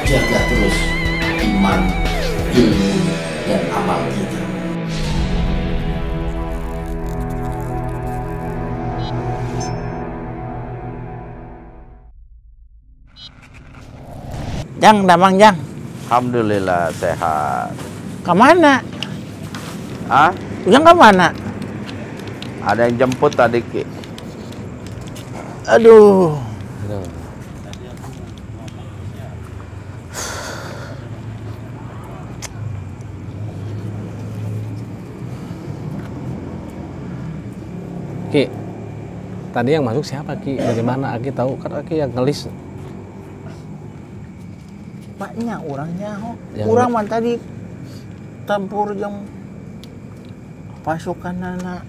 jaga terus iman, ilmu, dan amal kita. Jang, damang Jang. Alhamdulillah sehat. Kemana? Ah? Ujang kemana? Ada yang jemput tadi, Ki. Aduh. Ki, tadi yang masuk siapa Ki? Dari mana Aki tahu? Kan Aki yang ngelis. Banyak orangnya. Yang Orang mah tadi tempur yang pasukan anak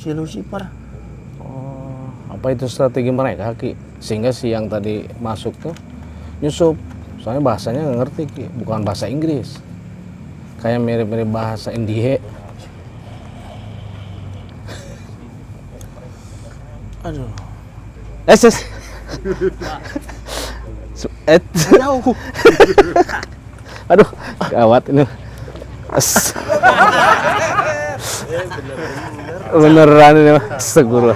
si Lucifer. Oh, apa itu strategi mereka Ki? Sehingga si yang tadi masuk tuh nyusup. Soalnya bahasanya nggak ngerti Ki, bukan bahasa Inggris. Kayak mirip-mirip bahasa India. Aduh. Jauh. Aduh, gawat ini. Beneran ini mah, seguro.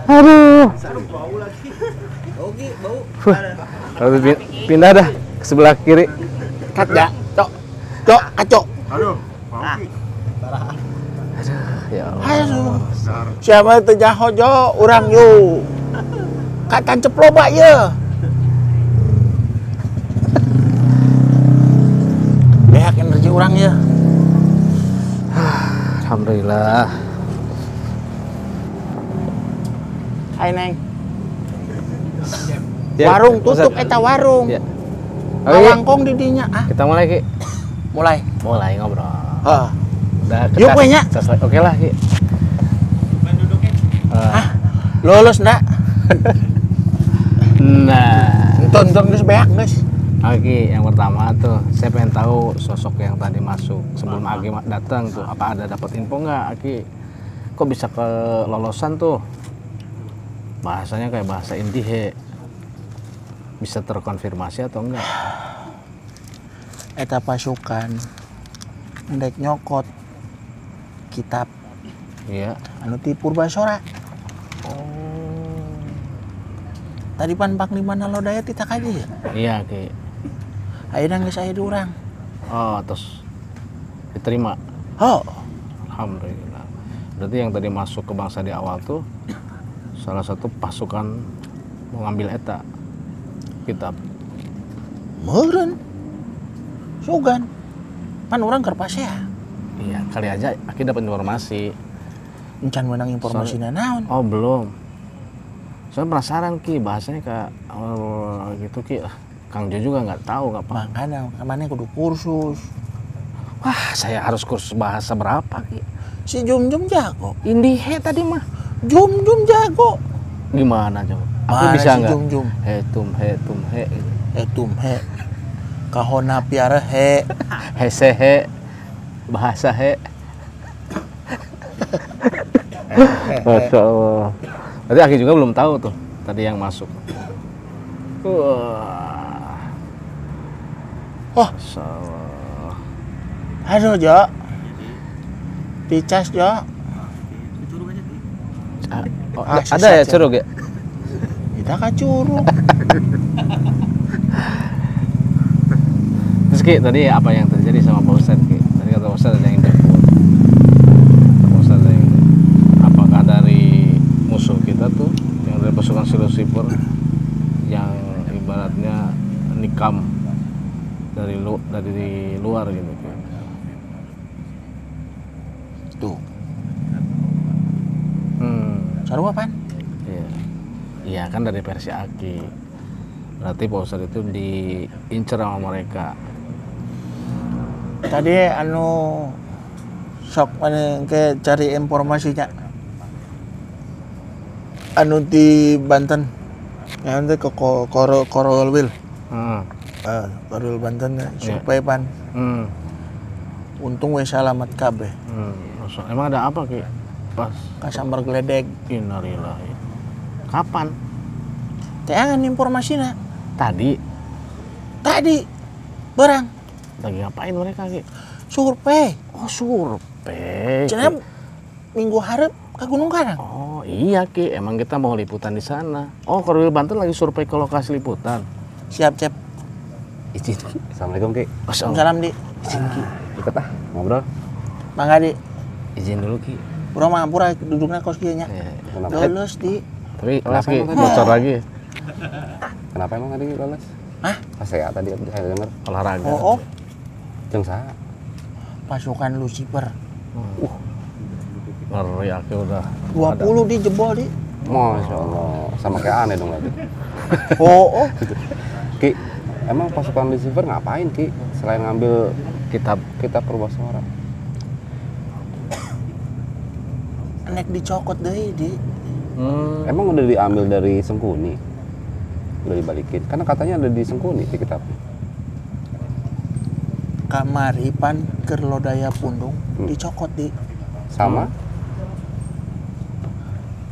Aduh. Harus pindah dah ke sebelah kiri. Kaca, cok, kacok. Aduh, Ya Allah. Aduh. Siapa itu jaho jo, orang yo. Katan ceploba ya. Beak energi orang ya. Alhamdulillah. Hai Neng. Ya, Warung tutup Ustaz. eta warung. Ya. Awangkong di dinya. Ah, Kita mulai Ki. mulai. Mulai ngobrol. Heeh. Udah Yuk, we, nya. Oke lah Ki. Lulus ndak? Nah, Tonton geus beak geus. Aki, yang pertama tuh, saya pengen tahu sosok yang tadi masuk sebelum Aki datang tuh, apa ada dapat info nggak, Aki? Kok bisa kelolosan tuh? Bahasanya kayak bahasa India, bisa terkonfirmasi atau enggak? Eta pasukan ndek nyokot kitab Iya. anu ti Purbasora. Tadi pan Panglima Nalodaya tita kaji ya. Iya, Ki. Ayeuna geus aya di urang. Oh, terus diterima. Oh, Alhamdulillah. Berarti yang tadi masuk ke bangsa di awal tuh salah satu pasukan mau ngambil eta kitab. meureun. Sugan. Pan urang keur pasea. Iya, kali aja Aki dapat informasi. Encan menang informasina naon. Oh, belum. Saya penasaran Ki, bahasanya kayak gitu Ki. Kang Jo juga nggak tahu nggak paham. Makanya kamane kudu kursus. Wah, saya harus kursus bahasa berapa Ki? Si Jum jago. Indihe tadi mah. Jum jago. Gimana coba? Aku Mana bisa si nggak? Jum? He tum he. Tum he. Kahona piara he. Hese he. Bahasa he. Masya Allah. Berarti Aki juga belum tahu tuh tadi yang masuk. Wah. Oh, Masya Allah. aduh Jo. Dicas Jo. Oh, Ah, ada ya sisa, curug ya? Kita kacurug. Terus Ki, tadi apa yang terjadi sama Pak Ustadz Ki? Tadi kata Pak Ustadz ada yang jemput. Pak Ustadz ada yang apakah dari musuh kita tuh yang dari pasukan si Lucifer yang ibaratnya nikam dari luar gitu Ki? Tuh. Sarua pan? Iya. Iya kan dari versi Aki. Berarti Pak Ustadz itu diincer sama mereka. Tadi anu sok mana ke cari informasinya. Anu di Banten. Yang itu ke Korowil. Korowil Banten survei pan. Untung we selamat kabeh. Emang ada apa Ki? Pas Kasambar geledeg. Innalillahi. Kapan? Teh angan informasinya. Tadi. Tadi berang Lagi ngapain mereka Ki? survei. Oh survei. Cenah minggu hareup ke Gunung Karang. Oh iya Ki, emang kita mau liputan di sana. Oh Korwil Banten lagi survei ke lokasi liputan. Siap, Cep. Izin Ki. Assalamualaikum Ki. Waalaikumsalam, Di. Izin Ki. Ikut ah ngobrol. Mangga, Di. Izin dulu Ki. Bro mah ampura dudukna kos kieu nya. Ya. Kenapa? Lolos, Di. Tapi kelas Ki, emang tadi? bocor lagi. Kenapa emang tadi lolos? Hah? Pas saya tadi saya dengar Olahraga. Oh, jeung saha? pasukan Lucifer. Ngeri Ki udah. 20 di jebol, Di. Masya Allah, sama kayak aneh dong berarti. Oh. Ki, emang pasukan Lucifer ngapain Ki? Selain ngambil Kitab. kitab Purbaswara. Nek dicokot deui, Di. Emang udah diambil dari Sengkuni? Udah dibalikin? Karena katanya ada di Sengkuni di kitab. Kamari pan keur lodaya pundung dicokot, Di. Sama?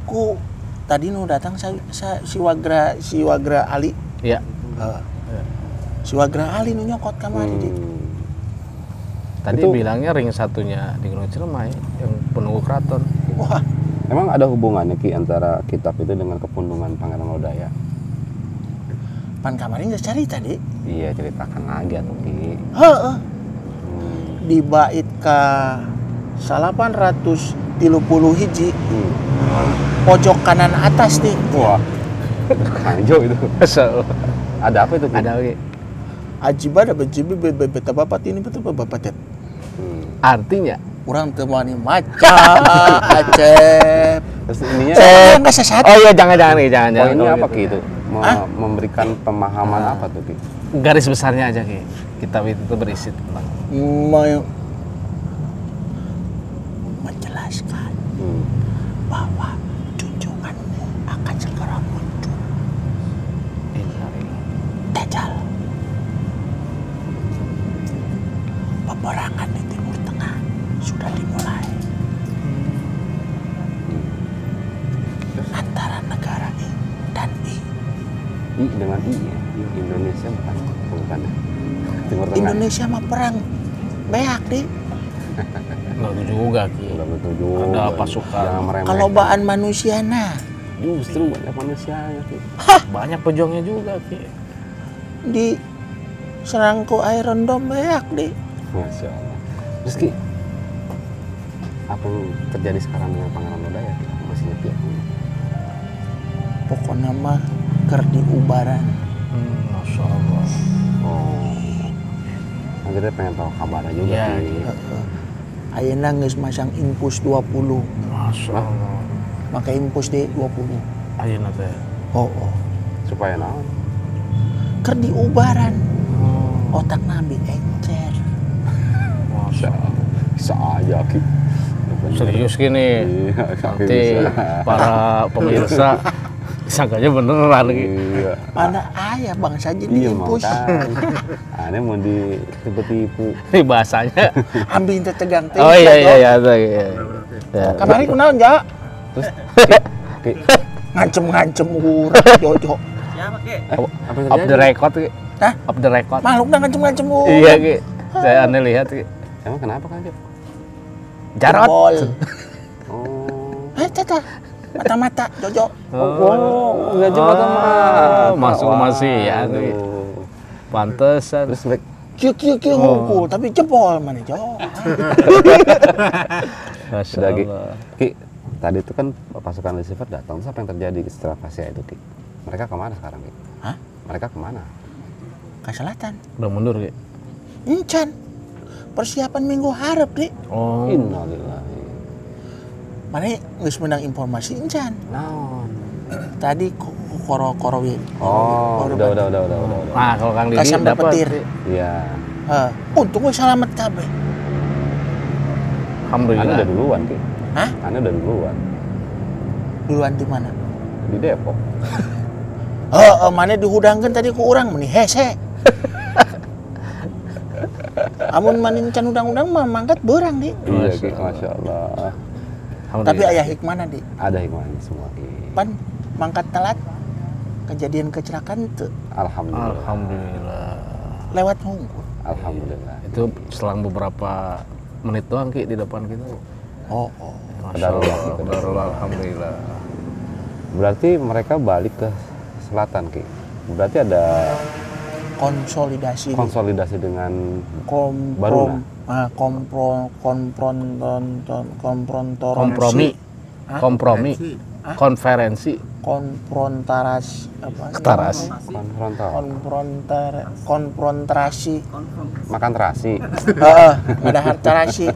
Ku tadi nu datang si Wagra Ali. Iya. Si Wagra Ali nu nyokot kamari, Di. Tadi Itu- bilangnya ring satunya di Gunung Ciremai yang penunggu keraton. Wah, Emang ada hubungannya Ki antara kitab itu dengan kepundungan Pangeran Lodaya? pan kamari geus carita, Di. Iya, ceritakan lagi atuh Ki. Heeh. Di bait ka 830 hiji pojok kanan atas, Di. Wah, kanjo itu. So, Ada apa itu Ki? ada Ki. Ajibada bejibi beta bapat ini betul bapat. Artinya Urang teu wani maca, Acep. Terus ininya Enggak sesat. Oh iya jangan Ki, jangan. poinnya Kalau apa gitu. Ki itu? Hah? Memberikan pemahaman apa tuh Ki? Garis besarnya aja Ki. Kitab itu tuh berisi tentang Menjelaskan bahwa junjunganmu akan segera muncul. Dajjal. Peperangan di Timur Tengah sudah dimulai. Antara negara I dan I. I dengan I ya? Indonesia bukan ya? Timur Tengah? Indonesia mah perang beak, Di. Enggak juga Ki. Udah betul juga. Ada pasukan. Jangan meremehkan. Kalobaan manusiana. Justru banyak manusianya Ki. Banyak pejuangnya juga Ki. Di serangku Iron Dome beak, Di. Masya Allah. Terus Ki, apa yang terjadi sekarang dengan Pangeran Lodaya Ki? Masih nyepi aku. Pokoknya mah keur diubaran. Masya Allah. Oh. Nah, kita pengen tahu kabarnya juga Iya, Ki. Ayeuna geus masang infus 20. Masya Allah. Maka infus di 20. Ayeuna teh. Oh. Supaya naon? Keur diubaran. Otak nabi encer. Masya Allah. Bisa aja Ki. Bener. Serius gini. Iya, Ki, Nanti bisa. para pemirsa sangkanya beneran Ki. Iya. Mana aya bangsa jadi Iya infus. makanya. Aneh mau ditipu-tipu. Ini bahasanya. Ambil teh tegang teh. Oh iya iya iya. Ya. Kamari kunaon, Ja? Terus Ki, Ngancem-ngancem urang Jojo. apa yang Off the terjadi? record Ki. Hah? Off the record. Makhluk dah ngancem-ngancem urang. Iya Ki. Saya aneh lihat Ki. Emang kenapa kan Jep? Jarot. Jebol. Oh. Tata. Mata-mata Jojo. Oh, enggak Jep atau Masuk masih ya Ki. Pantesan. Terus baik Kieu hukul tapi jebol mana Jo. Masya sudah Ki. Allah. Ki, tadi itu kan pasukan Lucifer datang. Terus apa yang terjadi setelah Fasya itu Ki? Mereka kemana sekarang Ki? Hah? Mereka kemana? Ke selatan. Udah mundur Ki. Encan. Persiapan minggu harap, Di. Oh. Innalillahi. Mana geus menang informasi encan. Naon? Tadi koro-koro we. Oh, Koro udah. Nah, kalau Kang Didi Kasam dapat petir. Iya. Untung we selamat kabeh. Ane Alhamdulillah. udah duluan Ki. Hah? Ane udah duluan. Duluan di mana? Di Depok. Mana dihudangkeun tadi ku urang meni hese. Amun manin can udang-udang mah mangkat beurang, Di. Iya Ki, Masya Allah. Tapi aya hikmahna, Di. Ada hikmahnya semua Ki. Pan mangkat telat kejadian kecelakaan teu. Alhamdulillah. Alhamdulillah. lewat hungkul. Alhamdulillah. Itu selang beberapa menit doang Ki di depan kita. Oh. Masya Allah, qadarullah, alhamdulillah. Berarti mereka balik ke selatan Ki. Berarti ada Konsolidasi. konsolidasi dengan Baruna? Kompromi, konferensi, konfrontasi konfrontal. Konfrontasi. Makan terasi. Ada hartarasi.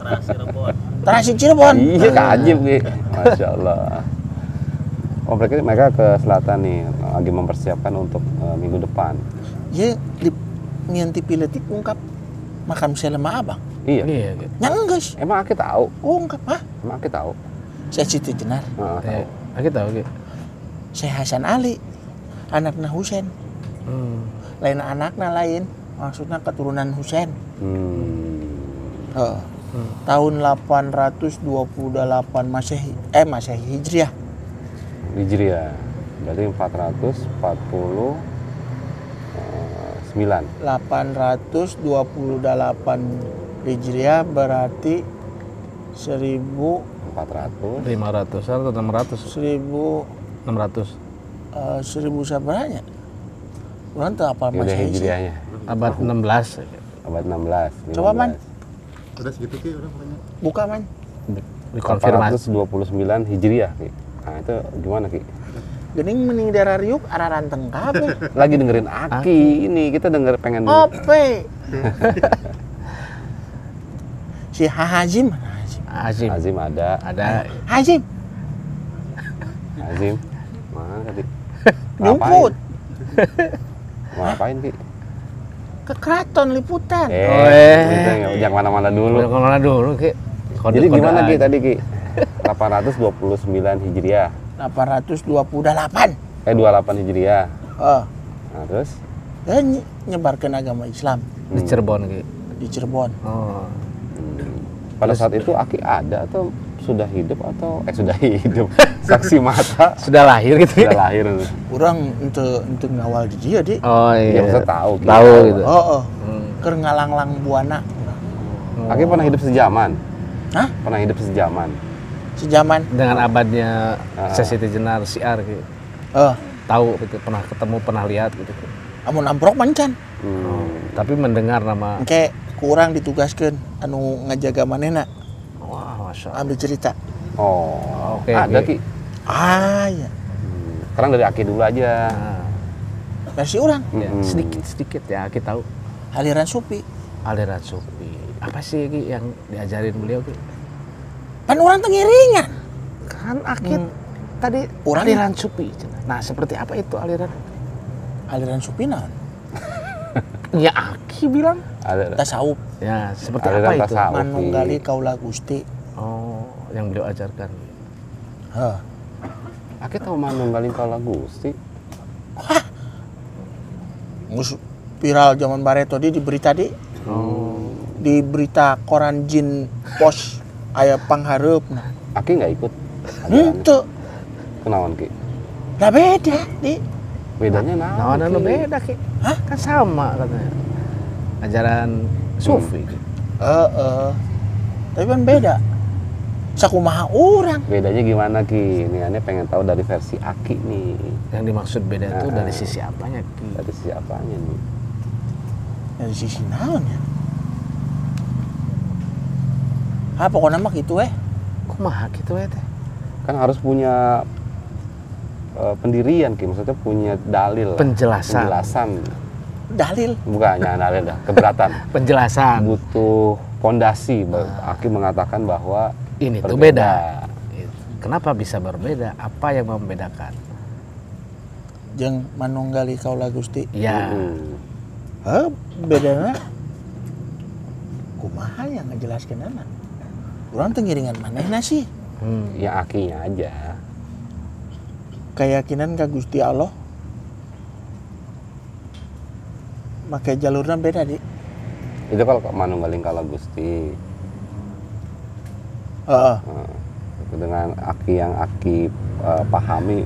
Terasi Cirebon. Iya kajib Ki. Masya Allah. Oh mereka ke selatan nih lagi mempersiapkan untuk minggu depan. Ya, nyanti piletik ungkap makan selama abang. Iya. Iya, Ki. Yang guys, Emang Aki tahu? ungkap hah? Emang Aki tahu? Saya Siti Jenar, Tahu. Aki tahu Ki. saya Hasan Ali, anaknya Husain. Lain anaknya lain, maksudnya keturunan Husain. Tahun 828 Masehi Hijriah. Hijriah. Berarti 449. 828 Hijriah berarti 400. 500 atau 600? 600. 1000 sabaranya. Kurang tahu apa Ini udah Masehi. hijriahnya. Abad 16. Abad 16. Coba, Man. 15. Udah segitu Ki, udah pokoknya. Buka man. Dikonfirmasi. 429 hijriah Ki. Nah itu gimana Ki? Gening meni darariuk arah ranteng kabeh. Lagi dengerin Aki ini, kita pengen Ope. Si Hazim. Azim. Azim ada. Hazim. Azim. Mana tadi? Nyumput. Mau ngapain Ki? Ke keraton liputan. Jangan mana-mana dulu. Udah kemana dulu Ki? Jadi gimana Ki tadi Ki? 829 hijriah. 828. 28 hijriah. Nah terus? Ya nyebarkan agama Islam Di Cirebon Ki. di Cirebon. Oh. Pada saat itu Aki ada atau sudah hidup atau sudah hidup saksi mata Sudah lahir gitu. sudah lahir. Orang untuk ngawal di dia di. Oh Ya iya. maksudnya tahu. Ki. Tahu gitu. Keur ngalanglang buana. Aki pernah hidup sejaman. Hah? Pernah hidup sejaman. Sejaman. Dengan abadnya Siti Jenar Siar gitu. Tahu gitu, pernah ketemu, pernah lihat gitu. Amun amprok mancan. Tapi mendengar nama. Engke kurang ditugaskeun anu ngajaga manehna. Wah, Masya Allah. Ambil cerita. Oh. Oke, Ada Ki. Ki. Ya. Sekarang dari Aki dulu aja. Nah, Versi orang. ya, sedikit ya kita tahu Aliran Sufi. aliran Sufi. Apa sih Ki yang diajarin beliau Ki? Pan orang tengiringan. Kan Aki tadi Orang- aliran Sufi. Nah, seperti apa itu aliran? Aliran Sufi naon? Ya Aki bilang. Ada. Tasawuf. Ya, seperti Aliran apa itu? tasawuf. Manunggali kaula Gusti. Oh, yang beliau ajarkan. Heh. Aki tahu manunggalin kala Gusti. Ngus viral zaman Bareto di berita di. Di berita koran Jin Pos aya panghareupna. Aki nggak ikut. Henteu. Kenawan Ki. Lah beda di. Bedanya Nah, ada Ki? beda Ki. Hah? Kan sama katanya. Ajaran Sufi. Ki. Tapi kan beda. Sakumaha orang. Bedanya gimana Ki? Ini aneh pengen tahu dari versi Aki nih. Yang dimaksud beda itu dari sisi apanya Ki? Dari siapanya nih? Dari sisi naon ya? Pokoknya mah gitu Kumaha gitu ya teh? Kan harus punya pendirian Ki, maksudnya punya dalil. Penjelasan. Penjelasan. Dalil. Bukannya dalil dah, keberatan. Penjelasan. Butuh fondasi. Aki mengatakan bahwa Ini tuh beda. Kenapa bisa berbeda? Apa yang membedakan? Jeung manunggali kaula Gusti. Ya. Bedana kumaha yang ngejelaskeun anak. Urang teu ngiringan manehna sih. Ya Akinya aja. Keyakinan ka Gusti Allah. Make jalurna beda di. Itu kalau manunggalin kala Gusti. Dengan Aki yang Aki pahami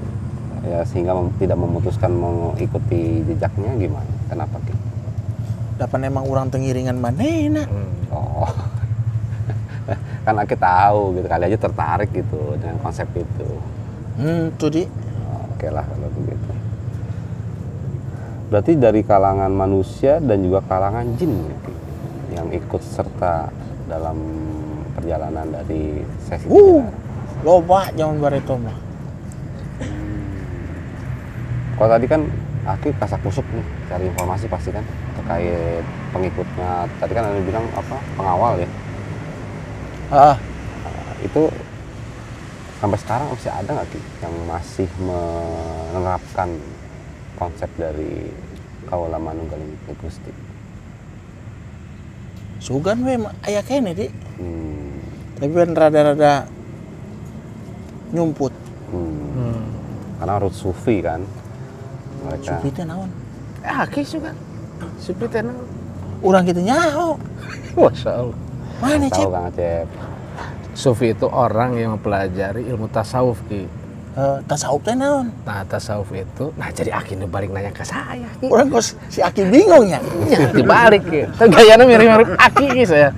ya sehingga tidak memutuskan mengikuti jejaknya gimana? Kenapa Ki? Dapat emang orang tengiringan manehna. Oh. Kan Aki tahu gitu, kali aja tertarik gitu dengan konsep itu. Tuh di. Oke lah kalau begitu. Berarti dari kalangan manusia dan juga kalangan jin ya, Ki, yang ikut serta dalam perjalanan dari sesi sejarah. Loba zaman Barito mah. Kalau tadi kan Aki kasak kusuk nih cari informasi pasti kan terkait pengikutnya. Tadi kan Anda bilang apa pengawal ya. Ah, Itu sampai sekarang masih ada nggak Ki yang masih menerapkan konsep dari Kaula Manunggaling Gusti? sugan we aya kene di. Hmm. Tapi kan rada-rada nyumput. Karena root sufi kan mereka. Sufi teh naon? Aki juga. Sufi teh naon? Urang kitu nyaho. Masya Allah. Mana Tahu Cep? Kang Acep. Sufi itu orang yang mempelajari ilmu tasawuf, Ki. Tasawuf teh naon? Nah, tasawuf itu, nah jadi Aki nu balik nanya ke saya, Ki. Urang kos si Aki bingung ya. Ya, dibalik, Ki. Tuh gayana mirip-mirip Aki, Ki, saya.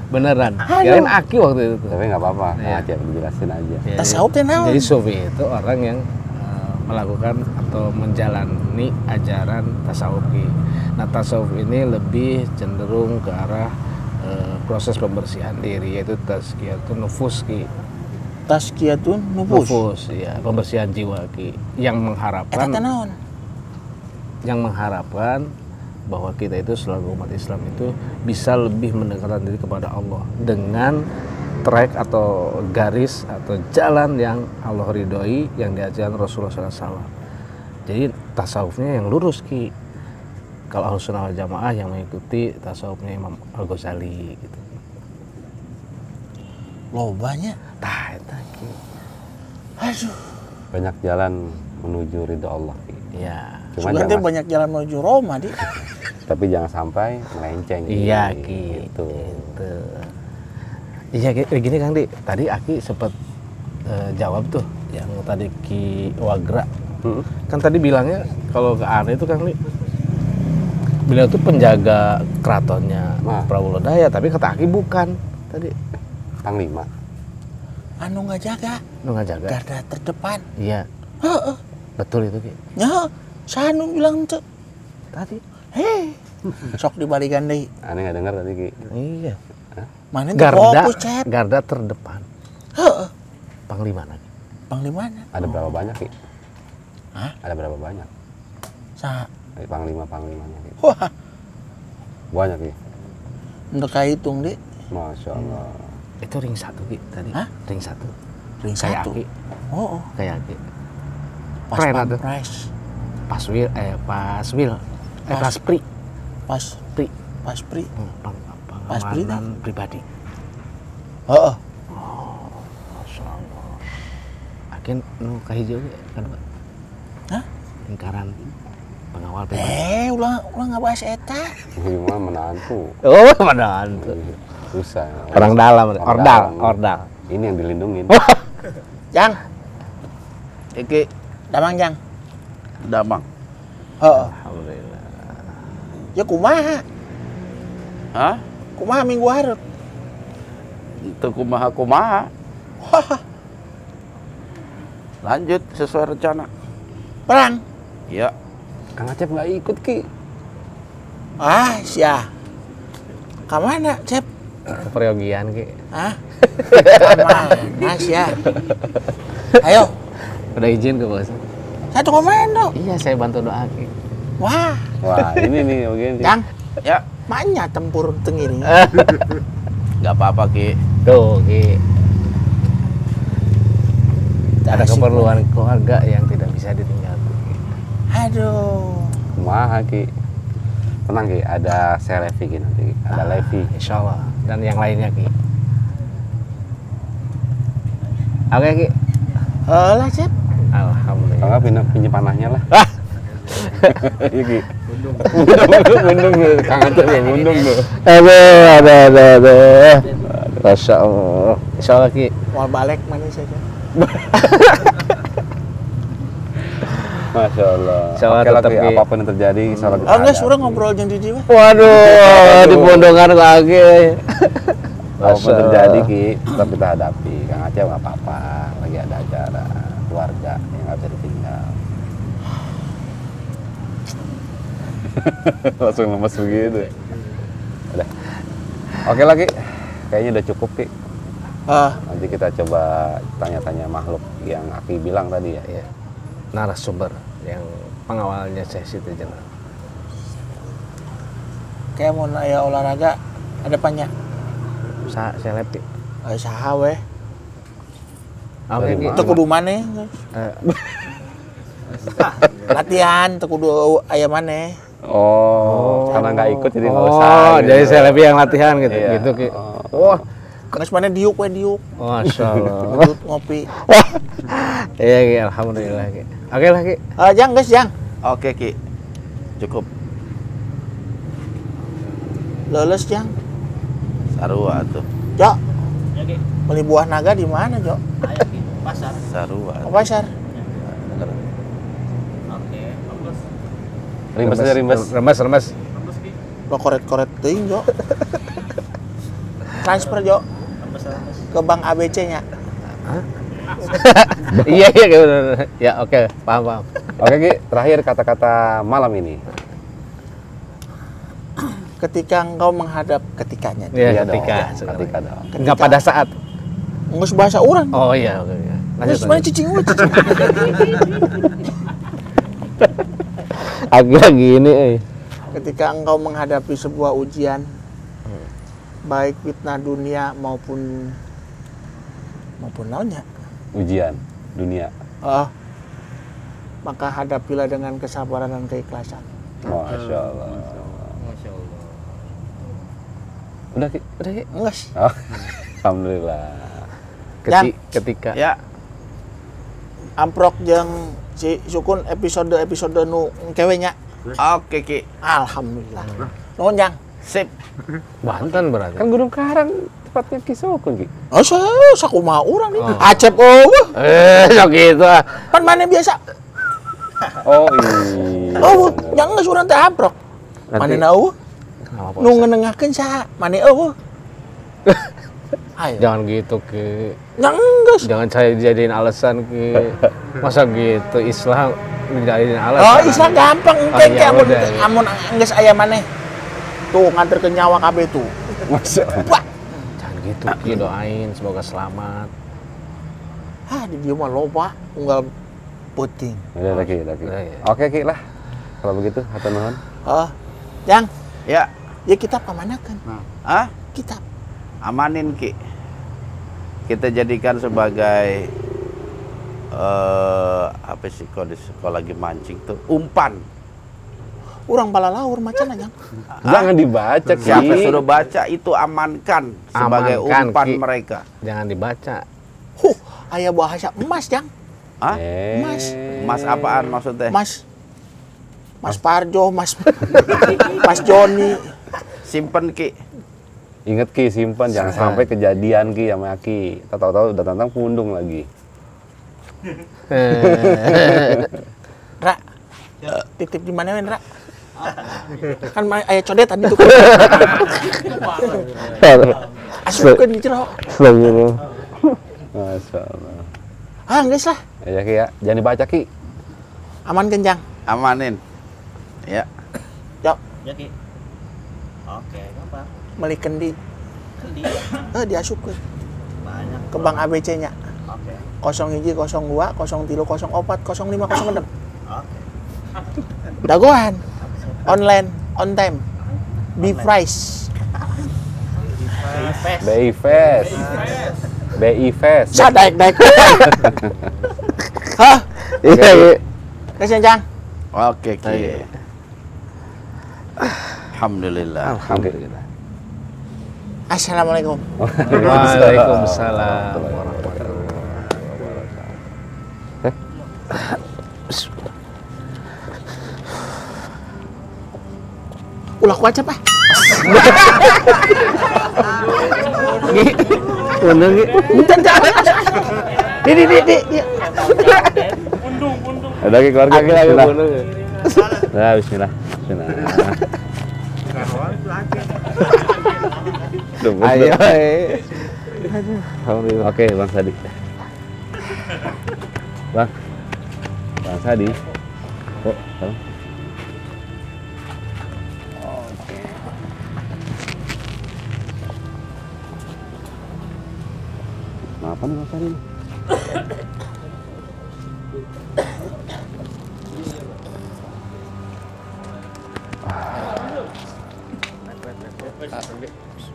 Beneran. Kirain Aki waktu itu. Tapi nggak apa-apa, Kang Iya. Acep dijelasin aja. Ya, Tasawuf teh naon? Jadi Sufi itu orang yang melakukan atau menjalani ajaran tasawuf, Ki. Nah, tasawuf ini lebih cenderung ke arah proses pembersihan diri, yaitu tazkiyatun nufus, Ki. Tazkiyatun nufus. Nufus, ya, pembersihan jiwa, Ki. Yang Eta mengharapkan teh naon? bahwa kita itu selaku umat Islam itu bisa lebih mendekatkan diri kepada Allah dengan track atau garis atau jalan yang Allah ridhoi, yang diajarkan Rasulullah SAW. Jadi tasawufnya yang lurus, Ki. Kalau Ahlussunnah wal Jamaah yang mengikuti tasawufnya Imam Al-Ghazali gitu. Lobanya. Tah eta, Ki. Aduh. Banyak jalan menuju ridho Allah, Ki. Iya. Cuman Sugan teh jangan, banyak jalan menuju Roma di. tapi jangan sampai melenceng. Iya, Ki. Gitu. Gitu. Iya, gini Kang Di. Tadi Aki sempat jawab tuh yang tadi Ki Wagra. Kan tadi bilangnya kalau ke Ane itu Kang Di, beliau tuh penjaga keratonnya Nah. Prabu Lodaya, tapi kata Aki bukan tadi. Panglima. Anu ngajaga Lu nggak jaga? garda terdepan. Iya, Heeh. betul itu Ki. Nya, sanu bilang tuh. Tadi. Heh. Sok dibalikan deui. Aneh nggak dengar tadi, Ki. Iya. Mana teh Garda, fokus, Cep. garda terdepan. Heeh. Panglima lagi. Panglimana? Ada berapa banyak, Ki? Hah? Ada berapa banyak? Sa. Panglima-panglimanya, Ki. Wah, Banyak, Ki. untuk kahitung di Masya Allah. Itu ring 1 Ki tadi. Hah? Ring 1. ring Kayak satu. Aki. Oh, oh. Kayak Aki. Pas Keren atuh. pampres. Pas Wil, pas Wil. Pas. Pas Pri. Pas Pri. pas pri. Pas Pri teh? Pengamanan pribadi. Heeh. Masya Allah. Akin nu kahijau ge kedua. Hah? Lingkaran pengawal pribadi. Ulang ngabahas eta. Ini mah menantu. Oh, mana tuh. Susah. Orang dalam, ordal, dalam. ordal. Ini yang dilindungin. Jang, Iki damang Jang. damang. Heeh. Alhamdulillah. Ya kumaha? Hah? Kumaha minggu hareup? Itu kumaha. Lanjut sesuai rencana. Perang. Ya. Kang Acep nggak ikut, Ki. Ah, sia. Kamana, Cep? Keperyogian Ki. Hah? Kamana, sia? Ayo, Udah izin ke bos. satu komando. Iya, saya bantu doa Ki. Wah, Wah, ini nih begini. Jang, Ya. manya tempur tengiring. Gak apa-apa Ki. Tuh Ki. Ada Asik, keperluan keluarga yang tidak bisa ditinggalkan. Ki. Aduh. Kumaha, Ki. Tenang, Ki. Ada saya Levi, Ki, nanti. Ada Levi. Insya Allah. Dan yang lainnya Ki. Oke Ki. Lah, Cep. Alhamdulillah. Kalau nggak pinjam panahnya lah. Iya, Ki. Bundung tuh. Kang Acep ya, bundung tuh. Aduh. Masya Allah. Insya Allah Ki. Mau balik mana saja. Masya Allah. Insya Allah Oke lah, tetap, Ki, Ki. apapun yang terjadi, salah kita Enggak, hadap. surah ngobrol jeung Didi weh. Waduh, di pondongan lagi. Apapun terjadi, Ki, tetap kita hadapi. Kang Aceh nggak apa-apa, lagi ada acara keluarga yang nggak bisa ditinggal. Langsung lemes begitu. Udah. Oke lagi, kayaknya udah cukup, Ki. Nanti kita coba tanya-tanya makhluk yang Aki bilang tadi ya. Iya. Narasumber yang pengawalnya sesi itu jenar. Kayak mau aya olahraga ada banyak. Saya lepi. Saha weh. Oke, Ki. Teu kudu maneh. Latihan teu kudu aya maneh. Oh, karena nggak ikut jadi nggak usah. Oh, gitu. jadi saya lepi yang latihan gitu, Iya. gitu Ki. Wah, geus maneh diuk we diuk. Masya Allah. Duduk ngopi. Iya Ki, alhamdulillah Ki. Oke lah Ki. Jang guys, Jang. Oke Ki, cukup. Leles, Jang. Sarua tuh. Jo. Beli buah naga di mana, Jo? Sarua. Ke pasar. Rimbas aja rimbas. Remes. Lo koret-koret teuing, Jo. Transfer, Jo. Ke bank ABC-nya. Iya Ki, bener. Ya oke, paham. Oke Ki, terakhir kata-kata malam ini. Ketika engkau menghadap ketikanya. Iya, dong, ketika. ketika dong. Enggak pada saat. Ngus bahasa urang. Oh iya, oke. Ngus mana cicing we, cicing. Agak gini, Ketika engkau menghadapi sebuah ujian, baik fitnah dunia maupun naonnya, Ujian dunia. maka hadapilah dengan kesabaran dan keikhlasan. Masya Allah. Udah Ki? Udah Ki. Ngus. Oh, alhamdulillah. Ketika. Ya, Amprok jeung si Sukun episode nu kewe nya. oke Ki. Alhamdulillah. Nuhun, Jang. Sip. Banten berarti. Kan Gunung Karang tepatnya Kisokun Ki. Oh, sakumaha urang nih. Acep eueuh. Sok gitu ah. Pan mana biasa. Oh iya. Oh, yang geus urang teh amprok. Nanti- Manehna eueuh. Kenapa, Pak Nu Ustaz? ngeunengakeun saha? Maneh eueuh. Ayo. Jangan gitu Ki. Yang geus. Jangan saya dijadiin alasan Ki. Masa gitu Islam dijadiin alasan. Oh, Islam gampang engke iya, amun udah, iya. amun geus aya maneh. Tuh nganterkeun nyawa kabeh tuh. Masya Allah. Wah, Jangan gitu Ki, doain semoga selamat. di dieu mah loba unggal peuting. Udah Ki, udah Ki. Udah, ya. Oke Ki lah. Kalau begitu, hatur nuhun. Jang, Ya. ya kita pamanakeun. Ah, Kita amanin Ki. Kita jadikan sebagai apa sih kalau di sekolah lagi mancing tuh umpan. urang balalaur macana, Jang. Jangan dibaca Ki. Siapa suruh baca itu amankan sebagai Amankan, umpan Ki. mereka. Jangan dibaca. Aya bahasa emas, Jang. Hah? Mas. Mas apaan maksudnya? Mas Parjo, Mas Joni. Simpen Ki. Ingat Ki, simpan jangan sampai kejadian Ki sama Ki. Tahu-tahu udah tantang pundung lagi. Ra. Titip di mana, Ra? Kan aya codetan itu. Asupkeun di jero. Masya Allah. Geus lah. Ya Ki ya, jangan dibaca Ki. Aman kan, Jang? Amanin. Ya. Yo, Ya Ki. Oke, gampang. meuli kendi. Kendi Diasupkeun banyak. ke bank ABC-nya. Oke. 01, 02, 03, 04, 05, 06. Oke. Dagoan. Online, on time. Be price. BI Fest. BI Fest. Sadaek-daek. Hah? Iya Ki. Kasih, Jang. Oke Ki. Alhamdulillah. Alhamdulillah. Assalamualaikum. Waalaikumsalam warahmatullahi Ulah ku aja, Pak. Bener Ki. Di. Udah ke keluarga. Bismillah. Nah, bismillah. Bismillah. Ayo. Oke, Bang Sadi. Bang Sadi. Oh, tolong. Kenapa nih Bang Sadi?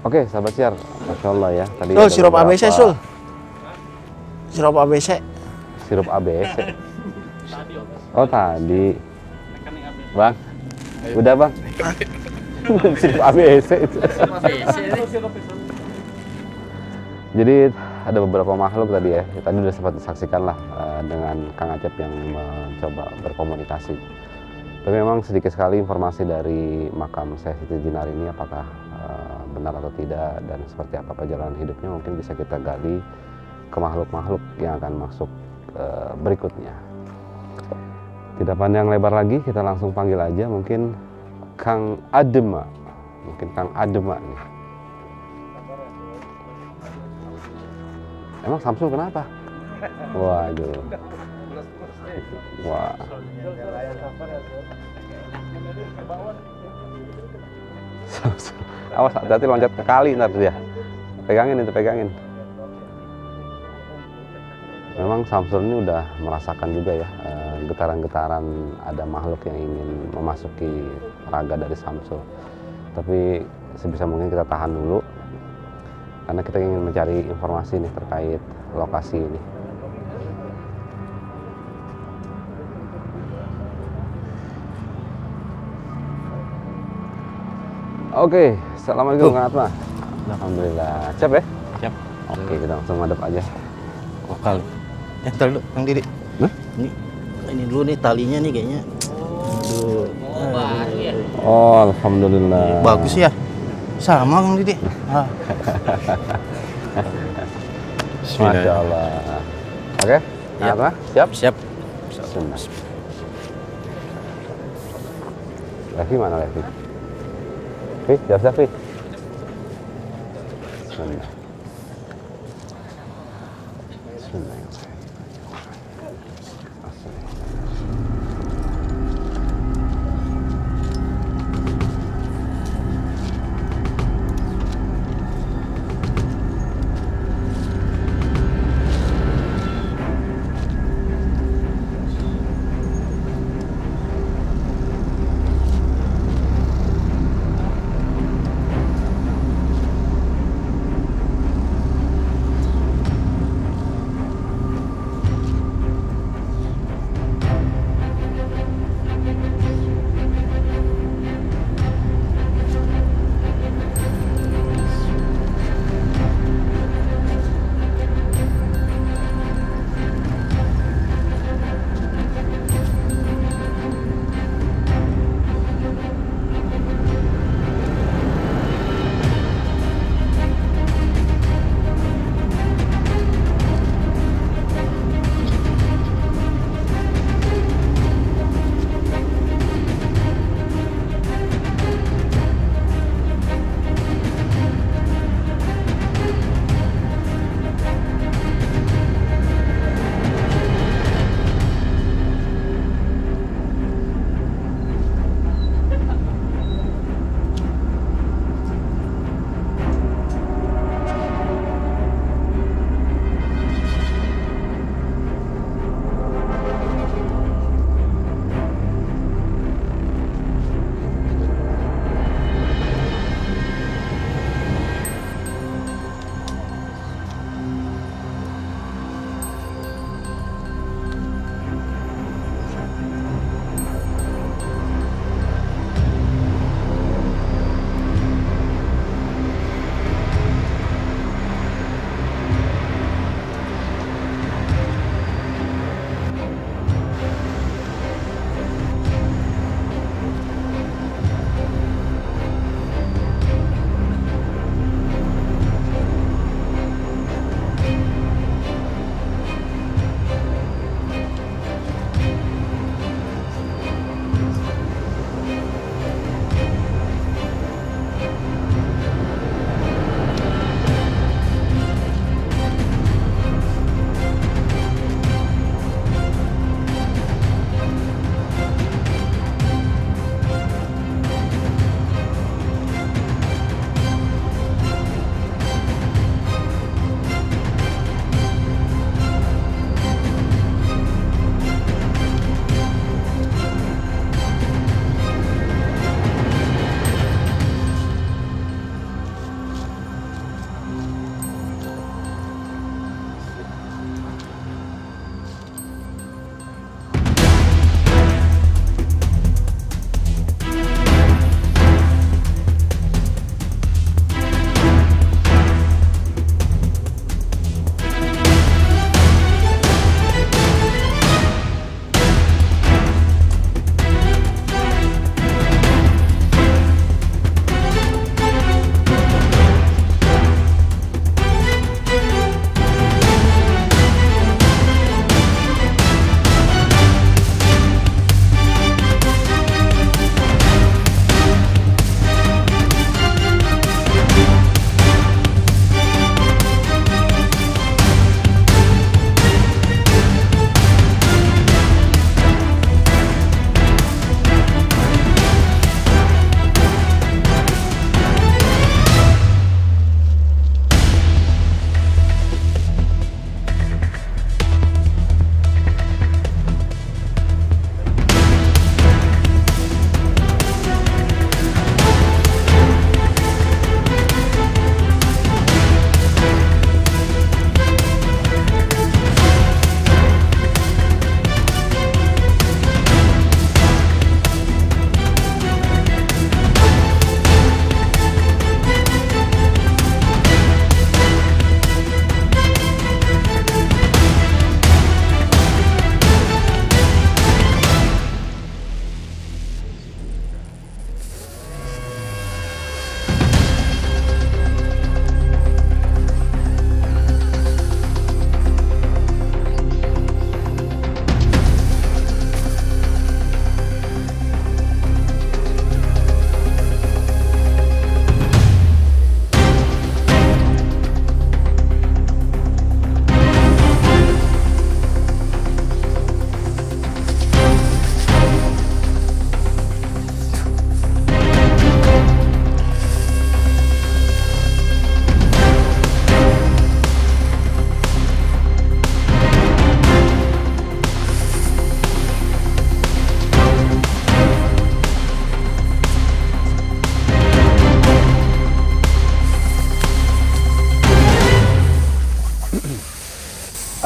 Oke, sahabat siar, Masya Allah ya. Tadi Sul, sirup ABC, Sul. Sirup ABC. Sirup ABC. Oh, tadi. Bang, udah Bang. Sirup ABC itu. Jadi ada beberapa makhluk tadi ya. Tadi udah sempat disaksikan lah dengan Kang Acep yang mencoba berkomunikasi. Tapi memang sedikit sekali informasi dari makam Syekh Siti Jenar ini, apakah benar atau tidak dan seperti apa perjalanan hidupnya, mungkin bisa kita gali ke makhluk-makhluk yang akan masuk berikutnya. Tidak panjang lebar lagi, kita langsung panggil aja mungkin Kang Adema. Mungkin Kang Adema nih. Emang Samsul kenapa? Waduh. Wah. Awas, hati-hati loncat ke kali ntar dia. Pegangin itu, pegangin. Memang Samsul ini udah merasakan juga ya getaran-getaran ada makhluk yang ingin memasuki raga dari Samsul. Tapi sebisa mungkin kita tahan dulu karena kita ingin mencari informasi nih terkait lokasi ini. Oke, assalamualaikum Kang Atma. Alhamdulillah, siap ya? Siap. Oke, kita langsung madep aja. Lokal. Ntar dulu, Kang Didi. Hah? Ini dulu nih talinya nih kayaknya. Aduh. Oh, alhamdulillah. Bagus ya. Sama Kang Didi. Masya Allah. Oke, Ya. Atma, siap? Siap. Bismillah. Levi mana Levi? Siap, Vi. Bismillah. Bismillah.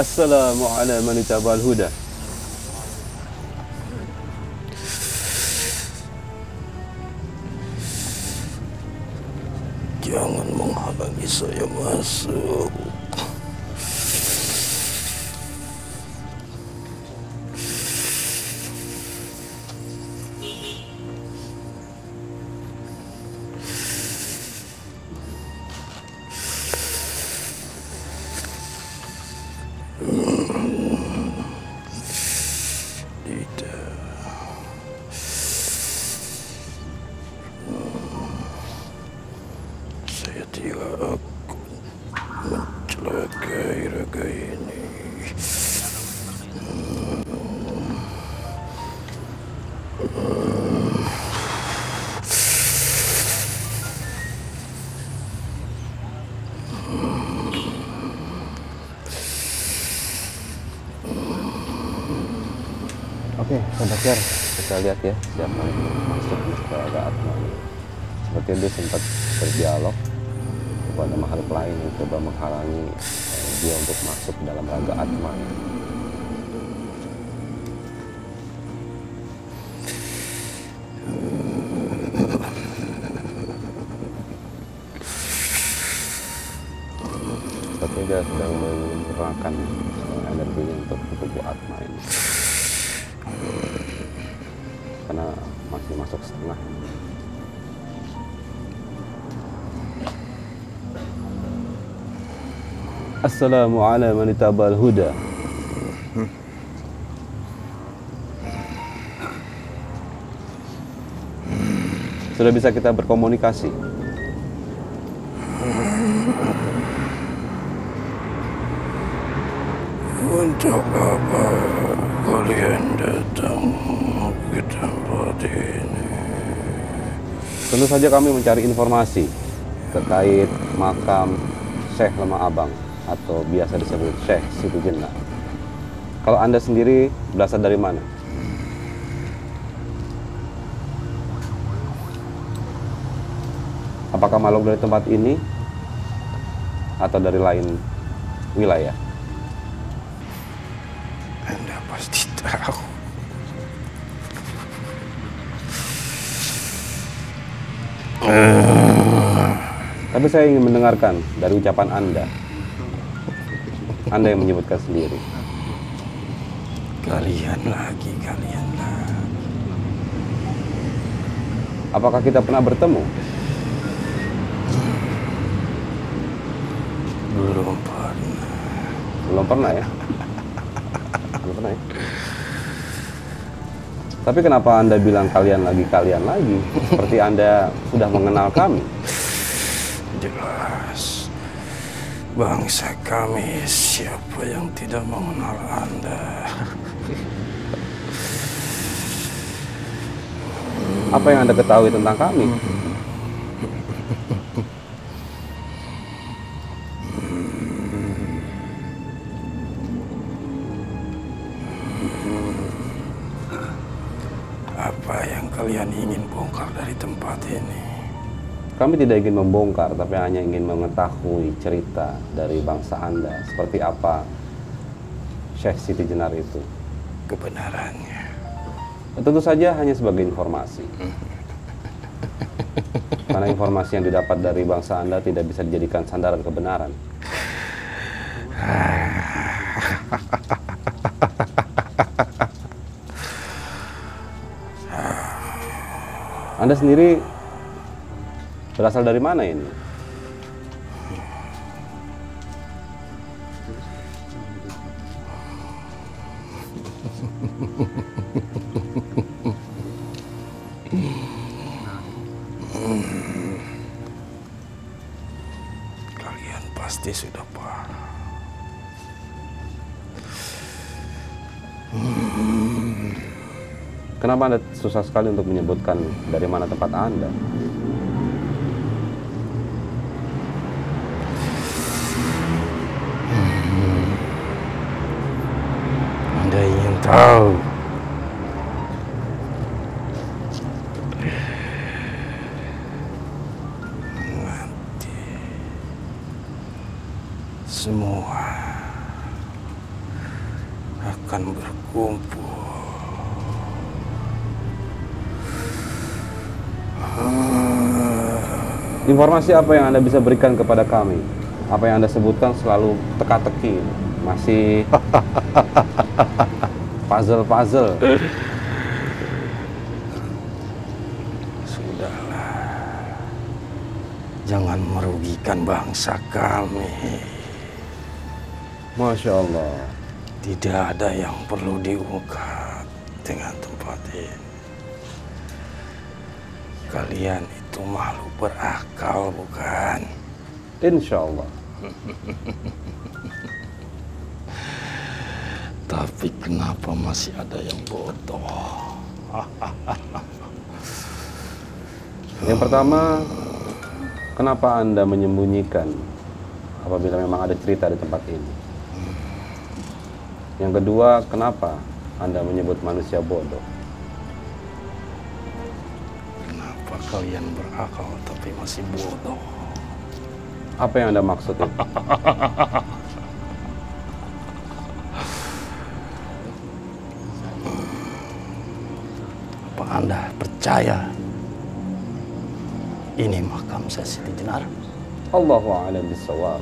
Assalamu ala man ittaba'al huda. Jangan menghalangi saya masuk. Saya tidak akan mencelakai raga ini. Oke, Sobat, kita lihat ya siapa yang masuk ke raga Atma. Seperti dia sempat berdialog kepada makhluk lain yang coba menghalangi dia untuk masuk ke dalam raga Atma. Seperti dia sedang menggerakkan energinya untuk tubuh Atma ini, karena masih masuk setengah. Assalamu ala man ittaba'al huda. Sudah bisa kita berkomunikasi. Untuk apa kalian datang ke tempat ini? Tentu saja kami mencari informasi terkait makam Syekh Lemah Abang atau biasa disebut Syekh Siti Jenar. Kalau Anda sendiri berasal dari mana? Apakah makhluk dari tempat ini atau dari lain wilayah? Anda pasti tahu. Tapi saya ingin mendengarkan dari ucapan Anda. Anda yang menyebutkan sendiri. Kalian lagi. Apakah kita pernah bertemu? Belum pernah. Belum pernah ya? Belum pernah ya? Tapi kenapa Anda bilang kalian lagi? Seperti Anda sudah mengenal kami. Jelas. Bangsa kami siapa yang tidak mengenal Anda? Apa yang Anda ketahui tentang kami? Apa yang kalian ingin bongkar dari tempat ini? Kami tidak ingin membongkar, tapi hanya ingin mengetahui cerita dari bangsa Anda. Seperti apa Syekh Siti Jenar itu? Kebenarannya. Tentu saja hanya sebagai informasi. Karena informasi yang didapat dari bangsa Anda tidak bisa dijadikan sandaran kebenaran. Anda sendiri berasal dari mana ini? Kalian pasti sudah paham. Kenapa Anda susah sekali untuk menyebutkan dari mana tempat Anda? Anda ingin tahu? Nanti semua akan berkumpul. Informasi apa yang Anda bisa berikan kepada kami? Apa yang Anda sebutkan selalu teka-teki, masih puzzle-puzzle. Sudahlah, jangan merugikan bangsa kami. Masya Allah. Tidak ada yang perlu diungkap dengan tempat ini. Kalian itu makhluk berakal, bukan? Insya Allah. Tapi kenapa masih ada yang bodoh? Yang pertama, kenapa Anda menyembunyikan apabila memang ada cerita di tempat ini? Yang kedua, kenapa Anda menyebut manusia bodoh? Kenapa kalian berakal tapi masih bodoh? Apa yang Anda maksud itu? Apa Anda percaya ini makam Siti Jenar? Allahu a'lam bishawab.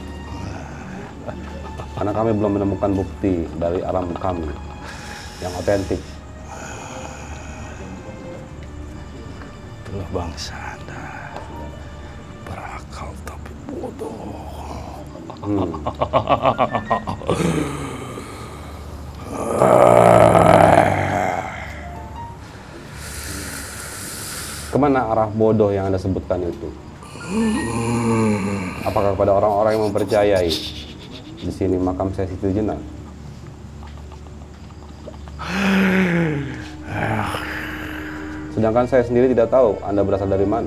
Karena kami belum menemukan bukti dari alam kami yang otentik. Itulah bangsa Anda, berakal tapi bodoh. Kemana arah bodoh yang Anda sebutkan itu? Apakah kepada orang-orang yang mempercayai di sini makam Siti Jenar? Sedangkan saya sendiri tidak tahu Anda berasal dari mana.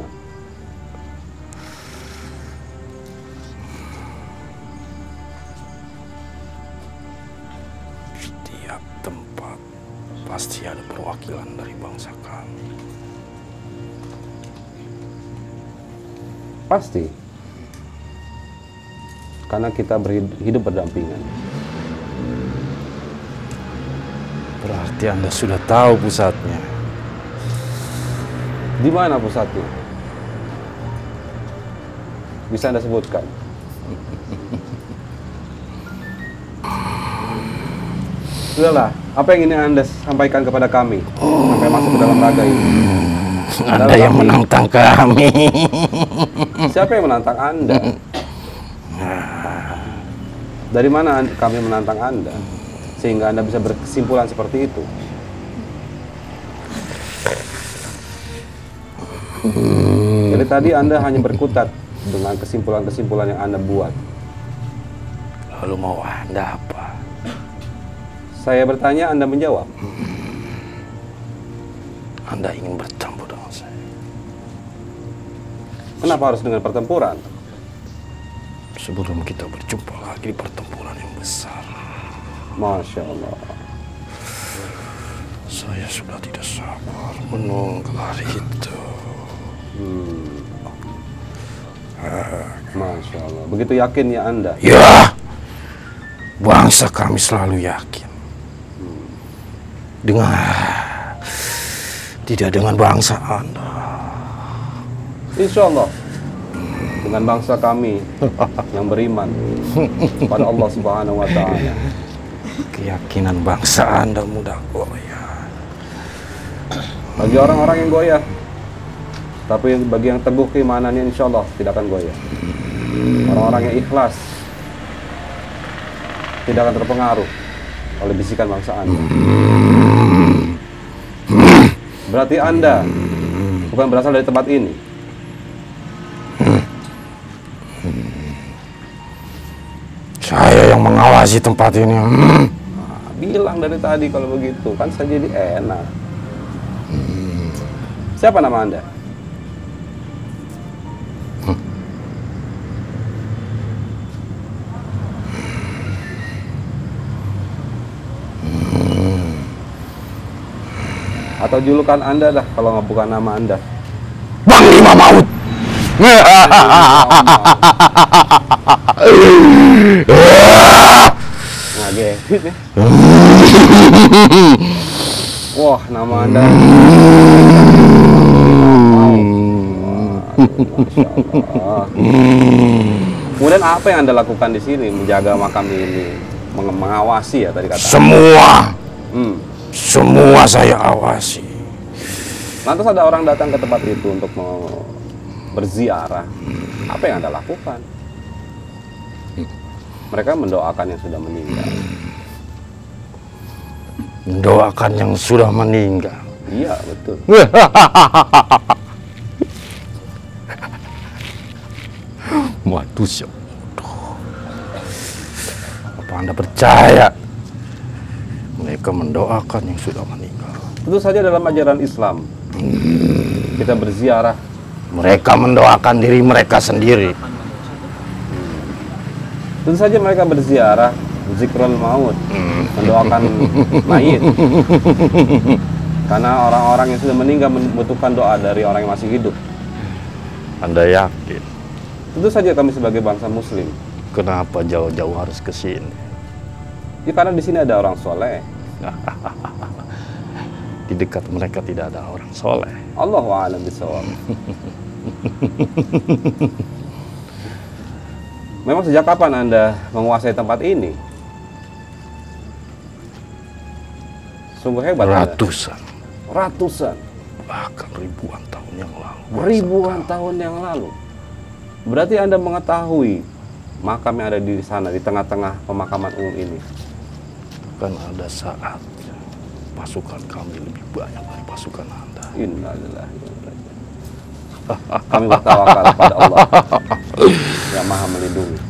Setiap tempat pasti ada perwakilan dari bangsa kami. Pasti. Karena kita hidup berdampingan. Berarti Anda sudah tahu pusatnya. Di mana pusatnya? Bisa Anda sebutkan? Sudahlah, apa yang ingin Anda sampaikan kepada kami sampai masuk ke dalam raga ini? Anda yang menantang kami. Siapa yang menantang Anda? Dari mana kami menantang Anda sehingga Anda bisa berkesimpulan seperti itu? Jadi tadi Anda hanya berkutat dengan kesimpulan-kesimpulan yang Anda buat. Lalu mau Anda apa? Saya bertanya, Anda menjawab. Anda ingin bertempur dengan saya. Kenapa harus dengan pertempuran? Sebelum kita berjumpa lagi di pertempuran yang besar. Masya Allah. Saya sudah tidak sabar menunggu hari itu. Masya Allah. Begitu yakin ya Anda? Ya, bangsa kami selalu yakin. Tidak dengan bangsa Anda. Insya Allah. Dengan bangsa kami yang beriman pada Allah Subhanahu wa Ta'ala. Keyakinan bangsa Anda mudah goyah. Bagi orang-orang yang goyah, tapi bagi yang teguh keimanannya insya Allah tidak akan goyah. Orang-orang yang ikhlas tidak akan terpengaruh oleh bisikan bangsa Anda. Berarti Anda bukan berasal dari tempat ini. Saya yang mengawasi tempat ini. Bilang dari tadi kalau begitu, kan saya jadi enak. Siapa nama Anda? Atau julukan Anda dah kalau nggak bukan nama Anda. Bang Lima Maut. Nah, kaget. Wah, nama Anda. Masya Allah. Kemudian apa yang Anda lakukan di sini menjaga makam ini, mengawasi ya tadi kata? Semua saya awasi. Lantas ada orang datang ke tempat itu untuk mau berziarah. Apa yang Anda lakukan? Mereka mendoakan yang sudah meninggal. Mendoakan yang sudah meninggal. Iya, betul. Waduh, apa Anda percaya mereka mendoakan yang sudah meninggal? Tentu saja dalam ajaran Islam kita berziarah. Mereka mendoakan diri mereka sendiri. Tentu saja mereka berziarah, zikrul maut, mendoakan mayit. Karena orang-orang yang sudah meninggal membutuhkan doa dari orang yang masih hidup. Anda yakin? Tentu saja kami sebagai bangsa Muslim. Kenapa jauh-jauh harus ke sini? Ya karena di sini ada orang soleh. Di dekat mereka tidak ada orang soleh. Allahu a'lam bishawab. Memang sejak kapan Anda menguasai tempat ini? Sungguh hebat. Ratusan. Ratusan. Bahkan ribuan tahun yang lalu. Ribuan tahun yang lalu. Berarti Anda mengetahui makam yang ada di sana, di tengah-tengah pemakaman umum ini. Kan ada saat pasukan kami lebih banyak dari pasukan Anda. Innalillahi wa inna ilaihi raji'un. Kami bertawakal pada Allah yang Maha Melindungi.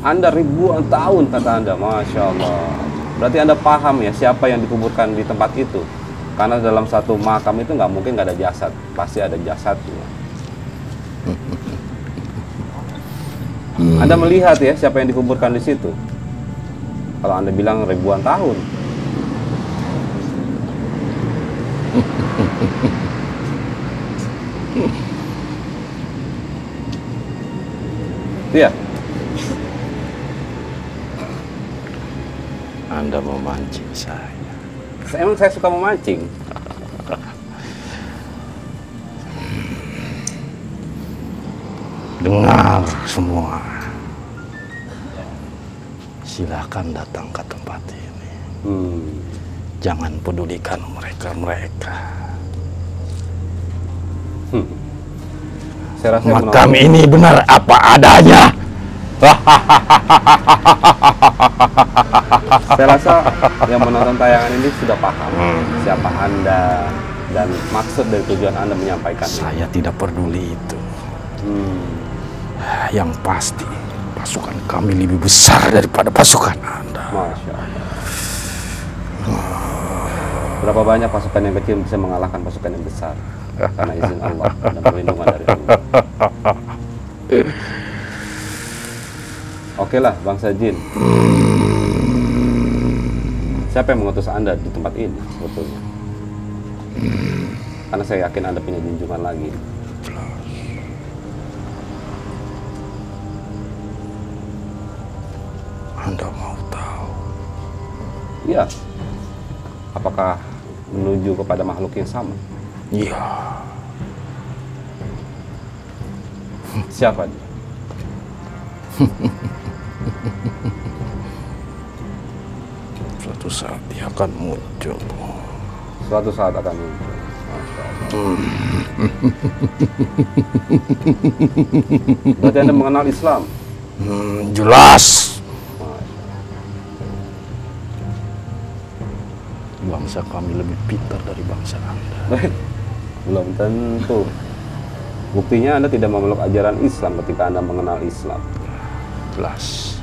Anda ribuan tahun kata Anda, Masya Allah. Berarti Anda paham ya siapa yang dikuburkan di tempat itu. Karena dalam satu makam itu nggak mungkin nggak ada jasad, pasti ada jasadnya. Anda melihat ya siapa yang dikuburkan di situ. Kalau Anda bilang ribuan tahun. Iya. Anda memancing saya. Emang saya suka memancing. Dengar semua. Silakan datang ke tempat ini. Jangan pedulikan mereka-mereka. Saya rasa Makam ini benar apa adanya. Saya rasa yang menonton tayangan ini sudah paham siapa Anda dan maksud dari tujuan Anda menyampaikan ini. Saya tidak peduli itu. Yang pasti pasukan kami lebih besar daripada pasukan Anda. Masya Allah. Berapa banyak pasukan yang kecil bisa mengalahkan pasukan yang besar karena izin Allah dan perlindungan dari Allah. Oke lah, bangsa jin. Siapa yang mengutus Anda di tempat ini sebetulnya? Karena saya yakin Anda punya junjungan lagi. Anda mau tahu? Iya. Apakah menuju kepada makhluk yang sama? Iya. Siapa dia? Suatu saat dia akan muncul. Suatu saat akan muncul. Masya Allah. Berarti Anda mengenal Islam? Jelas. Bangsa kami lebih pintar dari bangsa Anda. Belum tentu. Buktinya Anda tidak memeluk ajaran Islam ketika Anda mengenal Islam. Jelas.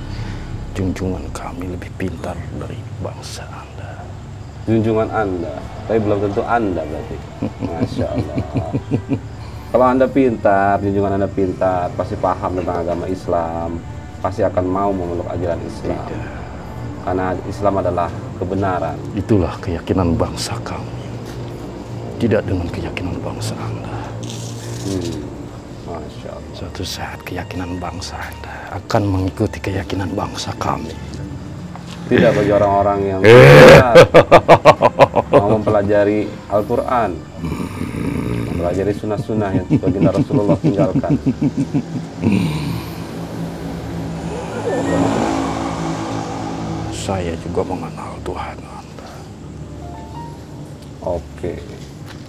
Junjungan kami lebih pintar dari bangsa Anda. Junjungan Anda, tapi belum tentu Anda berarti. Masya Allah. Kalau Anda pintar, junjungan Anda pintar, pasti paham tentang agama Islam, pasti akan mau memeluk ajaran Islam. Tidak. Karena Islam adalah kebenaran. Itulah keyakinan bangsa kami. Tidak dengan keyakinan bangsa Anda. Masya Allah. Suatu saat keyakinan bangsa Anda akan mengikuti keyakinan bangsa kami. Tidak bagi orang-orang yang mau mempelajari Al-Quran, mempelajari sunnah-sunnah yang baginda Rasulullah tinggalkan. Saya juga mengenal Tuhan Anda. Oke,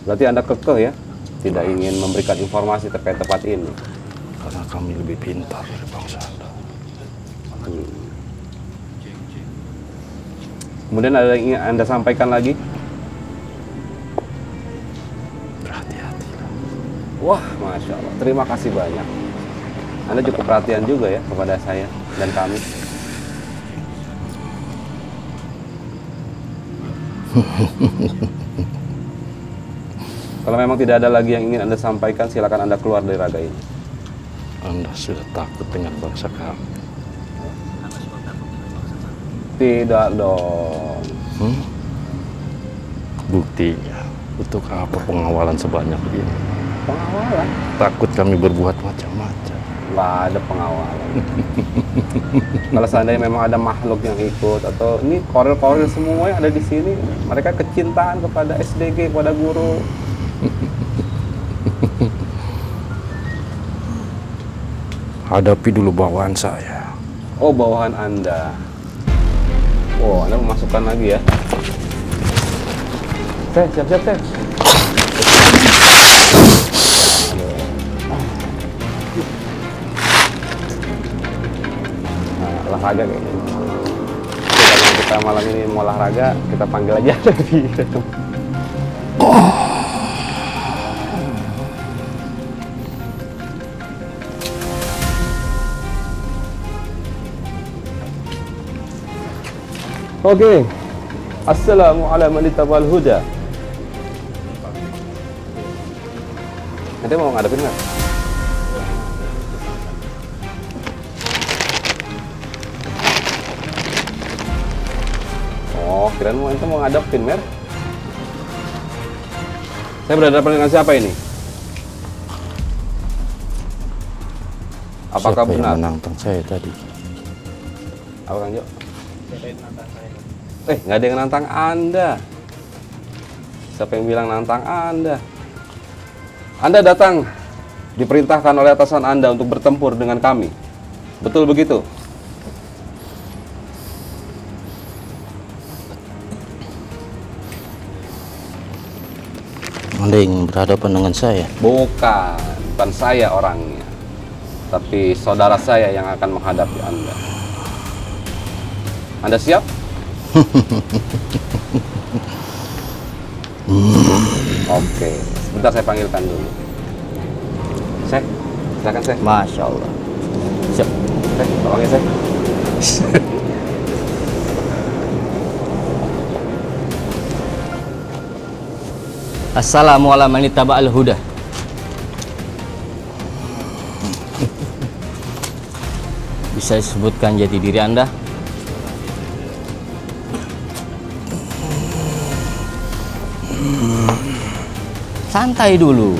berarti Anda kekeh ya, tidak ingin memberikan informasi terkait tempat ini. Karena kami lebih pintar dari bangsa Anda. Kemudian ada yang ingin Anda sampaikan lagi? Berhati-hatilah. Wah, Masya Allah, terima kasih banyak. Anda cukup perhatian juga ya kepada saya dan kami. Kalau memang tidak ada lagi yang ingin Anda sampaikan, silakan Anda keluar dari raga ini. Anda sudah takut dengan bangsa kami. Tidak dong. Buktinya, untuk apa pengawalan sebanyak ini? Pengawalan? Takut kami berbuat macam-macam. Nggak ada pengawalan. Kalau seandainya memang ada makhluk yang ikut, atau ini koril-koril semua yang ada di sini, mereka kecintaan kepada SDG, kepada guru. Hadapi dulu bawaan saya. Oh, bawahan Anda. Oh, Anda memasukkan lagi ya. Teh, siap-siap teh. Nah, olahraga kayak gini. Karena kita malam ini mau olahraga, kita panggil aja lebih. Oke. Assalamualaikum warahmatullahi wabarakatuh. Nanti mau ngadepin nggak? Oh, kirain itu mau ngadepin, Mer. Saya berhadapan dengan siapa ini? Apakah Siapa benar? yang menantang saya tadi? Apa Kang Jo? Nggak ada yang nantang Anda. Siapa yang bilang nantang Anda? Anda datang diperintahkan oleh atasan Anda untuk bertempur dengan kami. Betul begitu? Anda ingin berhadapan dengan saya? Bukan saya orangnya, tapi saudara saya yang akan menghadapi Anda. Anda siap? Oke, sebentar saya panggilkan dulu. Syekh, silakan Syekh. Masya Allah. Siap. Syekh, tolong ya Syekh. Assalamualaikum warahmatullahi wabarakatuh. Bisa disebutkan jati diri Anda? Santai dulu.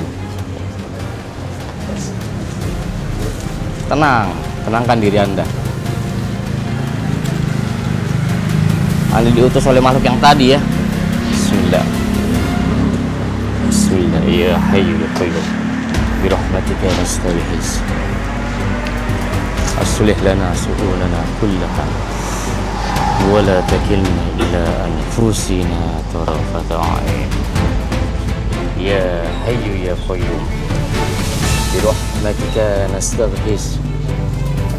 Tenang, tenangkan diri Anda. Anda diutus oleh makhluk yang tadi ya. Bismillah. Bismillah. Ya Hayyu ya Qayyum. Bi rahmatika nastaghits. Aslih lana su'unana kullaha wa la takilna ila anfusina tarafata 'ain. Ya Hayyu ya Qayyum. Bi rahmatika nastaghits.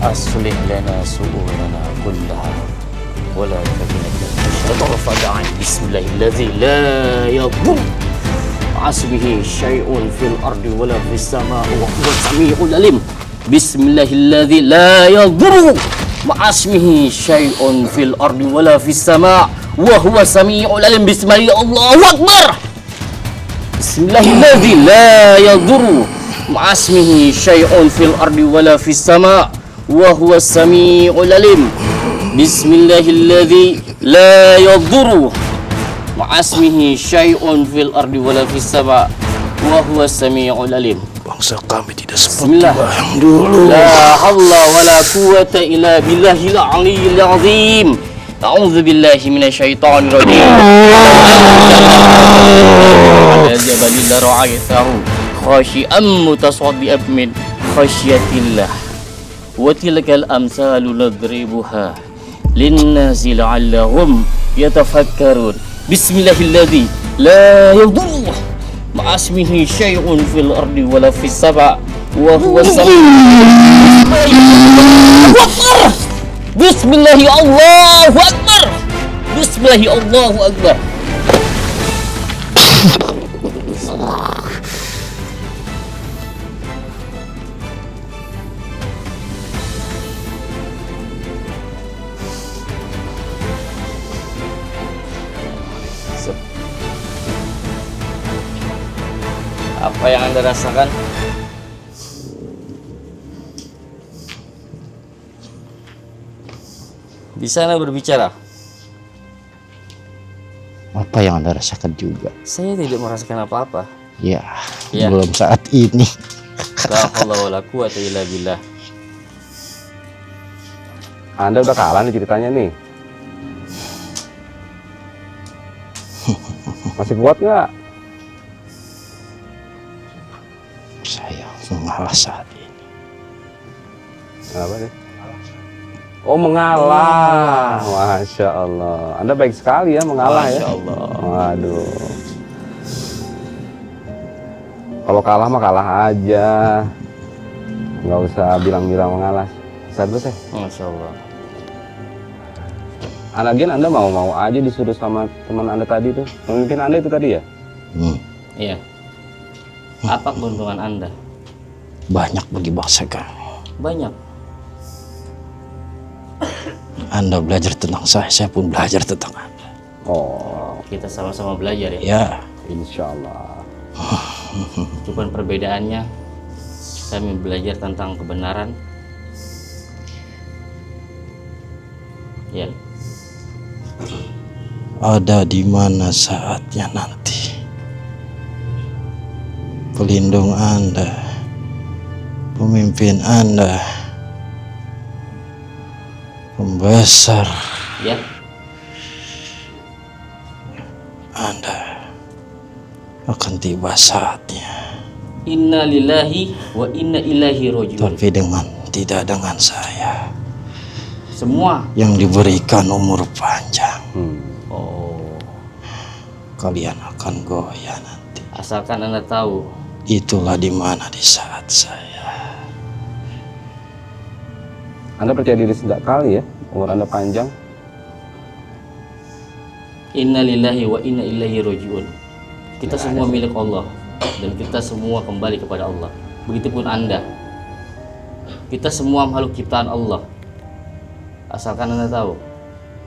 Aslih lana su'unana kullaha wa la takilna ila tarafata 'ain. Bismillahilladzi la yadhur asbihi syai'un fil ardi wala fis sama'i wa huwa samii'ul alim. Bismillahilladzi la yadhurru ma'asmihi syai'un fil ardi wala fis sama'i wa huwa samii'ul alim. Bismillah, Allahu akbar. Bismillahilladzi la yadhurru ma'asmihi syai'un fil ardi wala fis sama'i wa huwa samii'ul alim. Bismillahilladzi la yadhurru ma'asmihi syai'un fil ardi wala fis sama' wa huwa samii'ul alim. bangsa kami tidak seperti Bismillah. yang dulu. La haula wala quwwata illa billahil aliyyil azim. A'udzu billahi minasyaitonir rajim. Ala jabalil ra'aytahu khashi'an mutasaddian min khasyatillah. Wa tilkal amsalu nadribuha linnasi la'allahum yatafakkarun. Bismillahilladzi la yadurru ma'asmihi syai'un fil ardi wala fis sama' wa huwa Bismillahi Allahu Akbar. Bismillahi Allahu Akbar. Apa yang Anda rasakan? Bisa Anda berbicara? Apa yang Anda rasakan juga? Saya tidak merasakan apa-apa. Ya, Ya. belum saat ini. La haula wala quwwata illa billah. Anda udah kalah nih ceritanya nih. Masih kuat nggak? Saya mengalah saat ini. Apa nih? Oh, mengalah. Masya Allah. Anda baik sekali ya mengalah ya. Masya Allah. Waduh. Kalau kalah mah kalah aja. Nggak usah bilang-bilang mengalah. Sadar teh. Masya Allah. Lagian Anda mau aja disuruh sama teman Anda tadi tuh. Pemimpin Anda itu tadi ya? Iya. Apa keuntungan Anda? Banyak bagi bangsa kami. Banyak. Anda belajar tentang saya pun belajar tentang Anda. Oh, Kita sama-sama belajar ya. Ya, insya Allah. Cuman perbedaannya kami belajar tentang kebenaran. Ya. ada di mana saatnya nanti. Pelindung Anda, pemimpin Anda, pembesar Ya. Anda akan tiba saatnya. Inna lillahi wa inna ilaihi rajiun. Tapi tidak dengan saya Semua. yang diberikan umur panjang. Oh. Kalian akan goyah nanti. Asalkan Anda tahu. Itulah di mana di saat saya. Anda percaya diri sejak kali ya? Umur Anda panjang. Inna lillahi wa inna ilaihi rajiun. Kita semua milik Allah dan kita semua kembali kepada Allah. Begitupun Anda. Kita semua makhluk ciptaan Allah. Asalkan Anda tahu.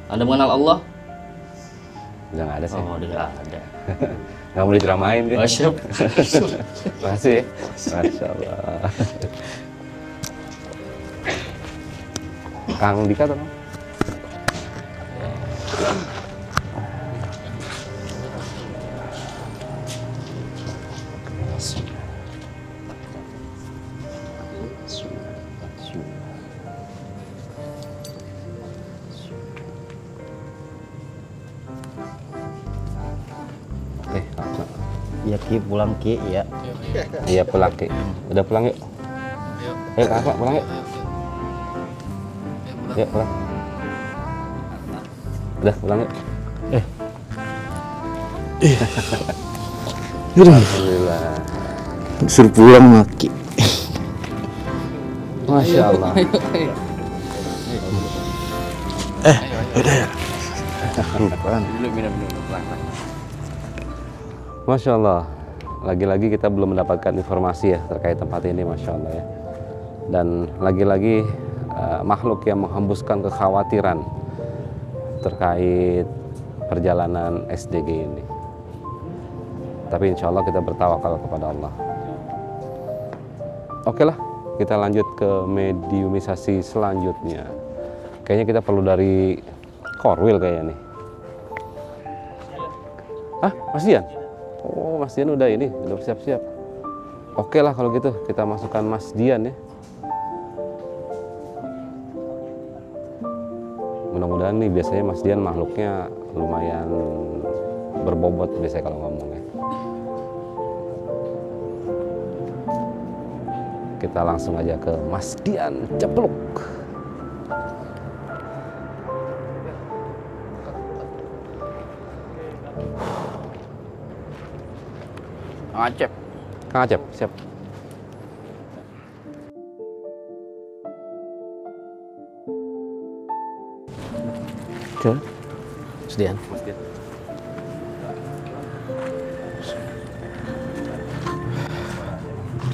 Anda mengenal Allah? Udah nggak ada sih. Oh, udah ada. Nggak mau diceramain kan? Oh, siap. Masih. Masya Allah. Kang Dika tuh. Oke, langsung. Ya Ki, pulang Ki ya. Iya pulang Ki. Udah pulang yuk. Ayo kakak pulang yuk. Yuk pulang. Udah pulang yuk. Alhamdulillah. Suruh pulang Maki. Masya Allah. Udah ya. Masya Allah. Lagi-lagi kita belum mendapatkan informasi ya terkait tempat ini, Masya Allah ya. Dan lagi-lagi makhluk yang menghembuskan kekhawatiran terkait perjalanan SDG ini. Tapi insya Allah kita bertawakal kepada Allah. Oke lah, kita lanjut ke mediumisasi selanjutnya. Kayaknya kita perlu dari Korwil kayaknya nih. Ah, Mas Dian? Oh, Mas Dian udah ini, udah siap-siap. Oke lah kalau gitu kita masukkan Mas Dian ya. Mudah-mudahan nih, biasanya Mas Dian makhluknya lumayan berbobot biasanya kalau ngomongnya. Kita langsung aja ke Mas Dian cepluk. Kang Acep. Kang Acep, siap. Oke. Sedian.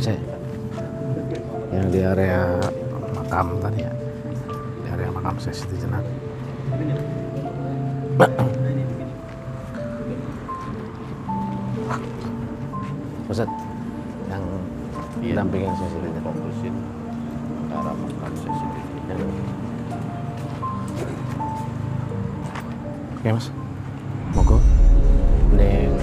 Saya yang di area makam tadi ya, di area makam saya Siti Jenar. Ustaz, yang dampingin saya Siti Jenar. Fokusin ke arah makam saya Siti Jenar. Oke mas, monggo. Neng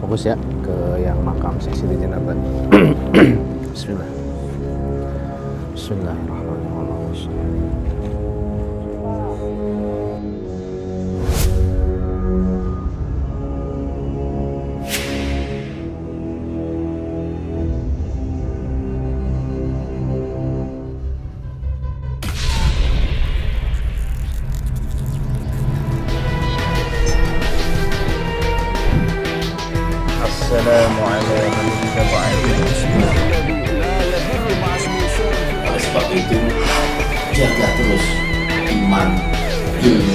fokus ya ke yang makam Siti Jenar tadi. Bismillah. Bismillahirrahmanirrahim. Oleh sebab itu, jaga terus iman, ilmu,